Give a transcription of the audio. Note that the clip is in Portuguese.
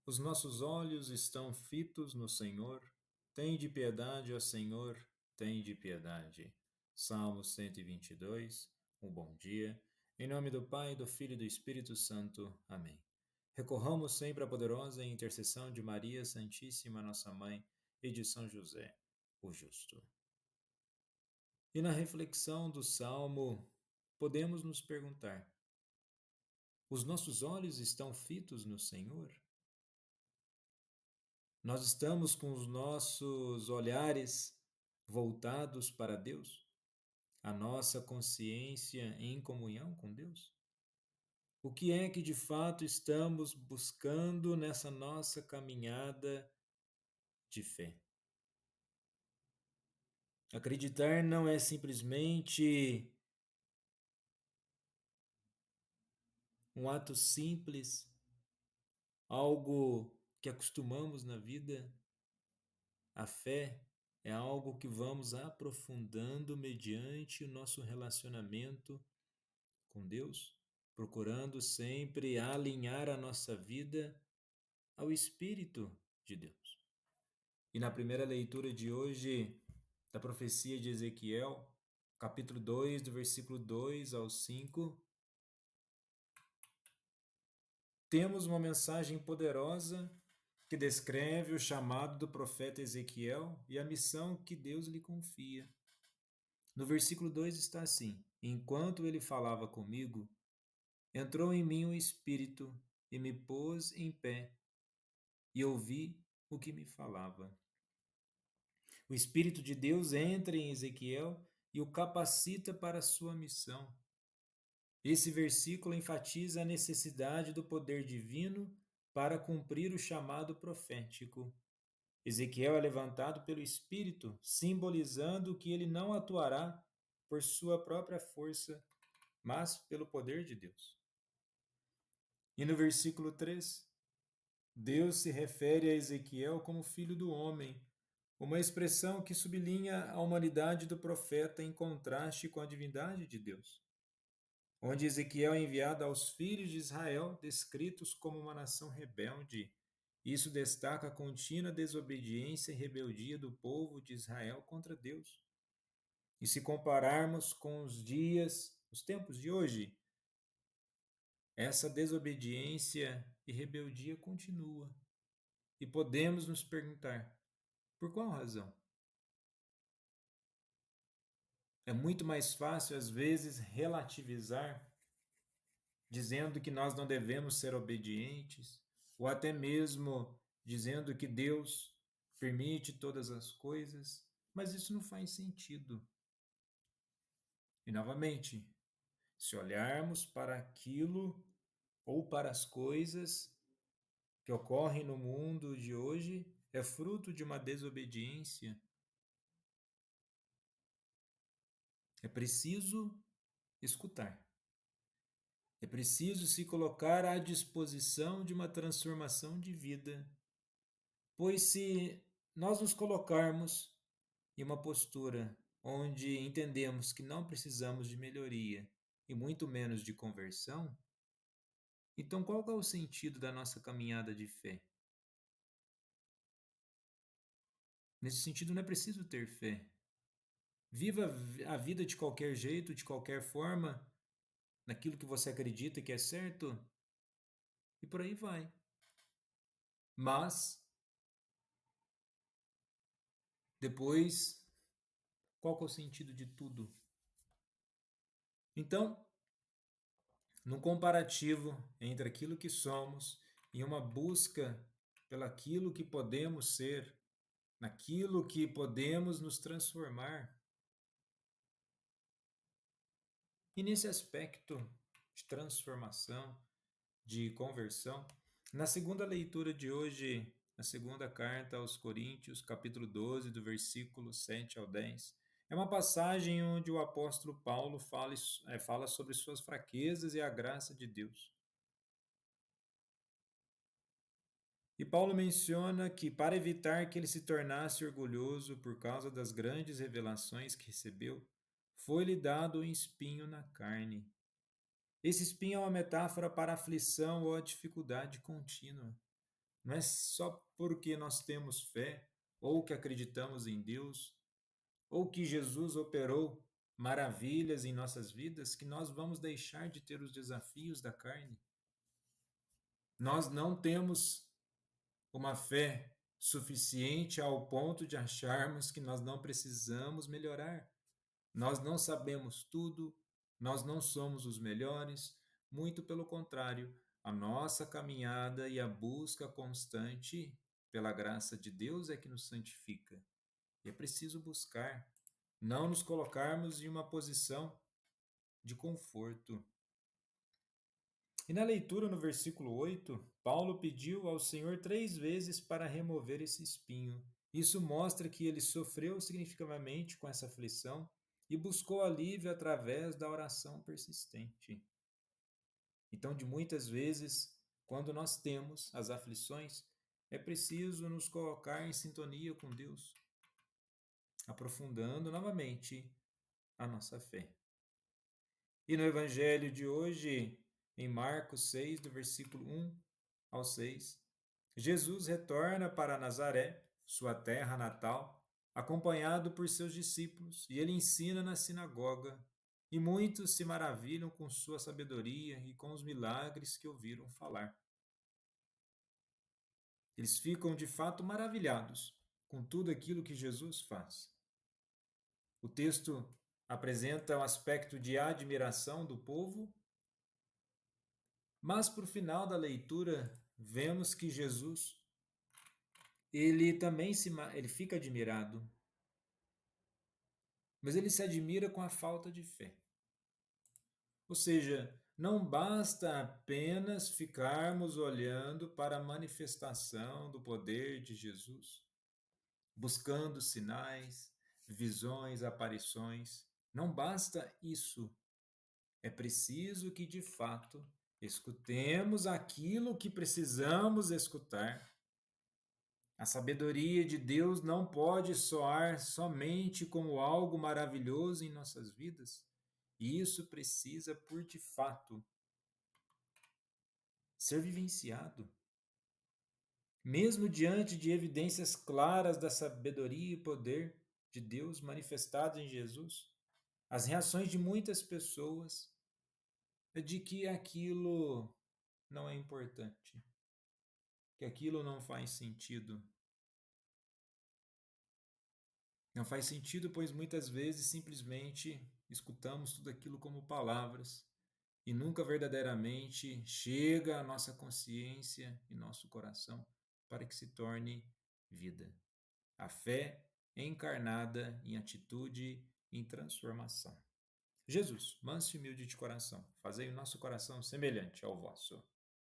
Os nossos olhos estão fitos no Senhor. Tende piedade, ó Senhor, tende piedade. Salmo 122. Um bom dia. Em nome do Pai, do Filho e do Espírito Santo. Amém. Recorramos sempre à poderosa intercessão de Maria Santíssima, nossa Mãe, e de São José, o Justo. E na reflexão do Salmo, podemos nos perguntar: os nossos olhos estão fitos no Senhor? Nós estamos com os nossos olhares voltados para Deus? A nossa consciência em comunhão com Deus? O que é que de fato estamos buscando nessa nossa caminhada de fé? Acreditar não é simplesmente um ato simples, algo que acostumamos na vida. A fé é algo que vamos aprofundando mediante o nosso relacionamento com Deus, procurando sempre alinhar a nossa vida ao Espírito de Deus. E na primeira leitura de hoje, da profecia de Ezequiel, capítulo 2, do versículo 2 ao 5, temos uma mensagem poderosa que descreve o chamado do profeta Ezequiel e a missão que Deus lhe confia. No versículo 2 está assim: Enquanto ele falava comigo, entrou em mim o Espírito e me pôs em pé, e ouvi o que me falava. O Espírito de Deus entra em Ezequiel e o capacita para a sua missão. Esse versículo enfatiza a necessidade do poder divino para cumprir o chamado profético. Ezequiel é levantado pelo Espírito, simbolizando que ele não atuará por sua própria força, mas pelo poder de Deus. E no versículo 3, Deus se refere a Ezequiel como filho do homem, uma expressão que sublinha a humanidade do profeta em contraste com a divindade de Deus, onde Ezequiel é enviado aos filhos de Israel, descritos como uma nação rebelde. Isso destaca a contínua desobediência e rebeldia do povo de Israel contra Deus. E se compararmos com os tempos de hoje, essa desobediência e rebeldia continua. E podemos nos perguntar: por qual razão? É muito mais fácil, às vezes, relativizar, dizendo que nós não devemos ser obedientes, ou até mesmo dizendo que Deus permite todas as coisas, mas isso não faz sentido. E, novamente, se olharmos para aquilo ou para as coisas que ocorrem no mundo de hoje, é fruto de uma desobediência. É preciso escutar. É preciso se colocar à disposição de uma transformação de vida, pois se nós nos colocarmos em uma postura onde entendemos que não precisamos de melhoria e muito menos de conversão, então qual é o sentido da nossa caminhada de fé? Nesse sentido, não é preciso ter fé. Viva a vida de qualquer jeito, de qualquer forma, naquilo que você acredita que é certo, e por aí vai. Mas, depois, qual que é o sentido de tudo? Então, num comparativo entre aquilo que somos e uma busca pelaquilo que podemos ser, naquilo que podemos nos transformar, e nesse aspecto de transformação, de conversão, na segunda leitura de hoje, na segunda carta aos Coríntios, capítulo 12, do versículo 7 ao 10, é uma passagem onde o apóstolo Paulo fala sobre suas fraquezas e a graça de Deus. E Paulo menciona que, para evitar que ele se tornasse orgulhoso por causa das grandes revelações que recebeu, foi-lhe dado um espinho na carne. Esse espinho é uma metáfora para a aflição ou a dificuldade contínua. Não é só porque nós temos fé, ou que acreditamos em Deus, ou que Jesus operou maravilhas em nossas vidas, que nós vamos deixar de ter os desafios da carne. Nós não temos uma fé suficiente ao ponto de acharmos que nós não precisamos melhorar. Nós não sabemos tudo, nós não somos os melhores, muito pelo contrário, a nossa caminhada e a busca constante pela graça de Deus é que nos santifica. E é preciso buscar, não nos colocarmos em uma posição de conforto. E na leitura no versículo 8, Paulo pediu ao Senhor 3 vezes para remover esse espinho. Isso mostra que ele sofreu significativamente com essa aflição e buscou alívio através da oração persistente. Então, de muitas vezes, quando nós temos as aflições, é preciso nos colocar em sintonia com Deus, aprofundando novamente a nossa fé. E no Evangelho de hoje, em Marcos 6, do versículo 1 ao 6, Jesus retorna para Nazaré, sua terra natal, acompanhado por seus discípulos, e ele ensina na sinagoga, e muitos se maravilham com sua sabedoria e com os milagres que ouviram falar. Eles ficam de fato maravilhados com tudo aquilo que Jesus faz. O texto apresenta um aspecto de admiração do povo, mas para o final da leitura vemos que Jesus ele também ele fica admirado, mas ele se admira com a falta de fé. Ou seja, não basta apenas ficarmos olhando para a manifestação do poder de Jesus, buscando sinais, visões, aparições. Não basta isso. É preciso que, de fato, escutemos aquilo que precisamos escutar. A sabedoria de Deus não pode soar somente como algo maravilhoso em nossas vidas. E isso precisa, por de fato, ser vivenciado. Mesmo diante de evidências claras da sabedoria e poder de Deus manifestados em Jesus, as reações de muitas pessoas é de que aquilo não é importante, que aquilo não faz sentido. Não faz sentido, pois muitas vezes simplesmente escutamos tudo aquilo como palavras e nunca verdadeiramente chega à nossa consciência e nosso coração para que se torne vida. A fé é encarnada em atitude, em transformação. Jesus, manso e humilde de coração, fazei o nosso coração semelhante ao vosso.